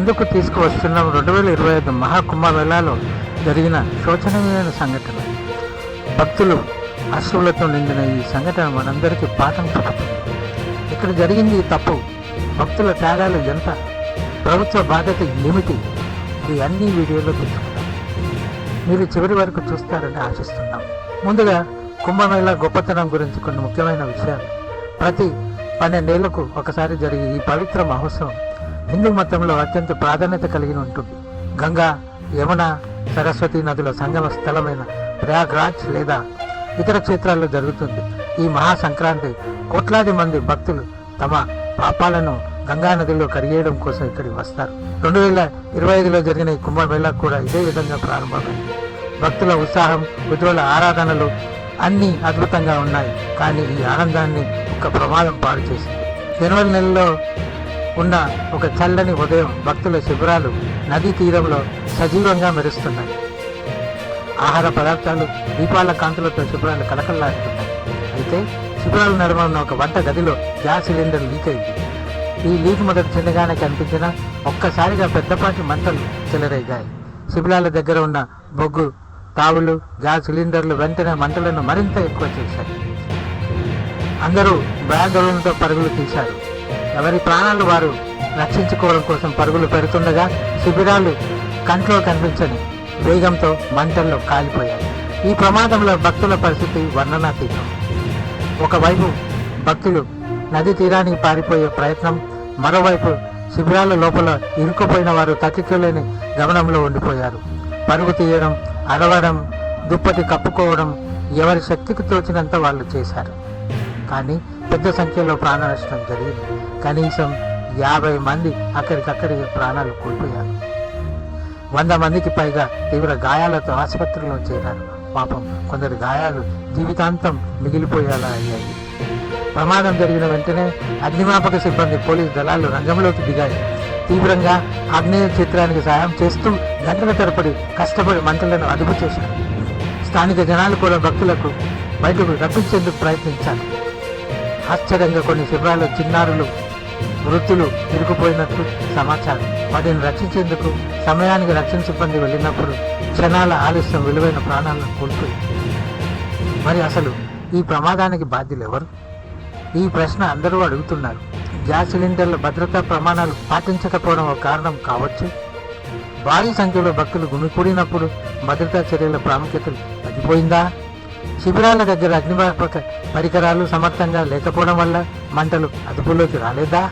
ముందుకు తీసుకువస్తున్నాం 2025 మహాకుంభమేళాలో జరిగిన శోచనీయమైన సంఘటన. భక్తులు అశ్రువులతో నిండిన ఈ సంఘటన మనందరికీ పాఠం చెబుతుంది. ఇక్కడ జరిగింది తప్పు, భక్తుల త్యాగాలు ఎంత, ప్రభుత్వ బాధ్యత ఏమిటి, ఇది అన్ని వీడియోలో తెలుసుకుందాం. మీరు చివరి వరకు చూస్తారని ఆశిస్తున్నాం. ముందుగా కుంభమేళా గొప్పతనం గురించి కొన్ని ముఖ్యమైన విషయాలు. ప్రతి 12 ఏళ్లకు ఒకసారి జరిగే ఈ పవిత్ర మహోత్సవం హిందూ మతంలో అత్యంత ప్రాధాన్యత కలిగి ఉంటుంది. గంగా, యమున, సరస్వతి నదుల సంగమ స్థలమైన ప్రయాగ్రాజ్ లేదా ఇతర క్షేత్రాల్లో జరుగుతుంది. ఈ మహా సంక్రాంతి కోట్లాది మంది భక్తులు తమ పాపాలను గంగా నదిలో కడిగేయడం కోసం ఇక్కడికి వస్తారు. 2025లో జరిగిన ఈ కుంభమేళా కూడా ఇదే విధంగా ప్రారంభమైంది. భక్తుల ఉత్సాహం, విధుల ఆరాధనలు అన్నీ అద్భుతంగా ఉన్నాయి. కానీ ఈ ఆనందాన్ని ఒక ప్రమాదం పాడు చేసింది. జనవరి నెలలో ఉన్న ఒక చల్లని ఉదయం భక్తుల శిబిరాలు నదీ తీరంలో సజీవంగా మెరుస్తున్నాయి. ఆహార పదార్థాలు, దీపాల కాంతులతో శిబిరాలు కలకల్లాడుతున్నాయి. అయితే శిబిరాల నడుమ ఉన్న ఒక వంట గదిలో గ్యాస్ సిలిండర్ లీక్ అయింది. ఈ లీక్ మొదటి చిన్నగానే కనిపించినా ఒక్కసారిగా పెద్దపాటి మంటలు చెలరేగాయి. శిబిరాల దగ్గర ఉన్న బొగ్గు, తావులు, గ్యాస్ సిలిండర్లు వెంటనే మంటలను మరింత ఎక్కువ చేశాయి. అందరూ భయాందోళనతో పరుగులు తీశారు. ఎవరి ప్రాణాలు వారు రక్షించుకోవడం కోసం పరుగులు పెడుతుండగా శిబిరాలు కంట్లో కనిపించని వేగంతో మంటల్లో కాలిపోయాయి. ఈ ప్రమాదంలో భక్తుల పరిస్థితి వర్ణనాతీతం. ఒకవైపు భక్తులు నది తీరానికి పారిపోయే ప్రయత్నం, మరోవైపు శిబిరాల లోపల ఇరుక్కుపోయిన వారు తట్టుకోలేని గమనంలో ఉండిపోయారు. పరుగు తీయడం, అరవడం, దుప్పటి కప్పుకోవడం ఎవరి శక్తికి తోచినంత వాళ్ళు చేశారు. కానీ పెద్ద సంఖ్యలో ప్రాణ నష్టం జరిగింది. కనీసం 50 మంది అక్కడికక్కడికి ప్రాణాలు కోల్పోయారు. 100 మందికి పైగా తీవ్ర గాయాలతో ఆసుపత్రిలో చేరారు. పాపం కొందరి గాయాలు జీవితాంతం మిగిలిపోయేలా అయ్యాయి. ప్రమాదం జరిగిన వెంటనే అగ్నిమాపక సిబ్బంది, పోలీసు దళాలు రంగంలోకి దిగాయి. తీవ్రంగా ఆగ్నేయ చిత్రానికి సాయం చేస్తూ గంటల తరబడి కష్టపడి మంటలను అదుపు చేశారు. స్థానిక జనాలు కూడా భక్తులకు బయటకు రప్పించేందుకు ప్రయత్నించారు. ఆశ్చర్యంగా కొన్ని శిబిరాల్లో చిన్నారులు, వృద్ధులు ఇరుకుపోయినట్లు సమాచారం. వాటిని రక్షించేందుకు సమయానికి రక్షణ సిబ్బంది వెళ్ళినప్పుడు క్షణాల ఆలస్యం విలువైన ప్రాణాలను కోల్పోయింది. మరి అసలు ఈ ప్రమాదానికి బాధ్యులు ఎవరు? ఈ ప్రశ్న అందరూ అడుగుతున్నారు. గ్యాస్ సిలిండర్ల భద్రతా ప్రమాణాలు పాటించకపోవడం ఒక కారణం కావచ్చు. భారీ సంఖ్యలో భక్తులు గుమికూడినప్పుడు భద్రతా చర్యల ప్రాముఖ్యత తగ్గిపోయిందా? శిబిరాల దగ్గర అగ్నిమాపక పరికరాలు సమర్థంగా లేకపోవడం వల్ల మంటలు అదుపులోకి రాలేదా?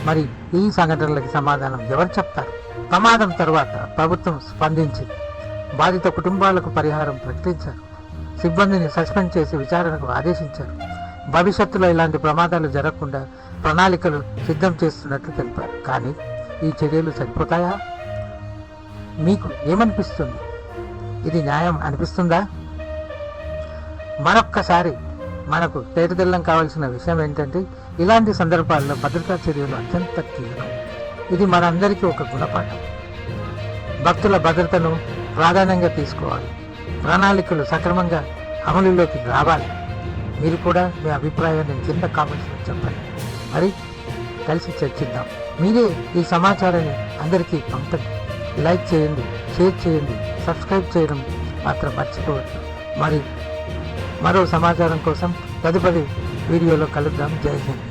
మరి ఈ సంఘటనలకి సమాధానం ఎవరు చెప్తారు? ప్రమాదం తర్వాత ప్రభుత్వం స్పందించింది. బాధిత కుటుంబాలకు పరిహారం ప్రకటించారు. సిబ్బందిని సస్పెండ్ చేసి విచారణకు ఆదేశించారు. భవిష్యత్తులో ఇలాంటి ప్రమాదాలు జరగకుండా ప్రణాళికలు సిద్ధం చేస్తున్నట్లు తెలిపారు. కానీ ఈ చర్యలు సరిపోతాయా? మీకు ఏమనిపిస్తుంది? ఇది న్యాయం అనిపిస్తుందా? మరొక్కసారి మనకు తేటతెల్లం కావాల్సిన విషయం ఏంటంటే, ఇలాంటి సందర్భాల్లో భద్రతా చర్యలు అత్యంత కీలకం. ఇది మనందరికీ ఒక గుణపాఠం. భక్తుల భద్రతను ప్రాధాన్యంగా తీసుకోవాలి. ప్రణాళికలు సక్రమంగా అమలులోకి రావాలి. మీరు కూడా మీ అభిప్రాయాన్ని కింద కామెంట్స్లో చెప్పండి. మరి కలిసి చర్చిద్దాం. మీరే ఈ సమాచారాన్ని అందరికీ పంపండి. లైక్ చేయండి, షేర్ చేయండి, సబ్స్క్రైబ్ చేయడం మాత్రం మర్చిపోవద్దు. మరి మరో సమాచారం కోసం తదుపరి వీడియోలో కలుద్దాం. జై హింద్.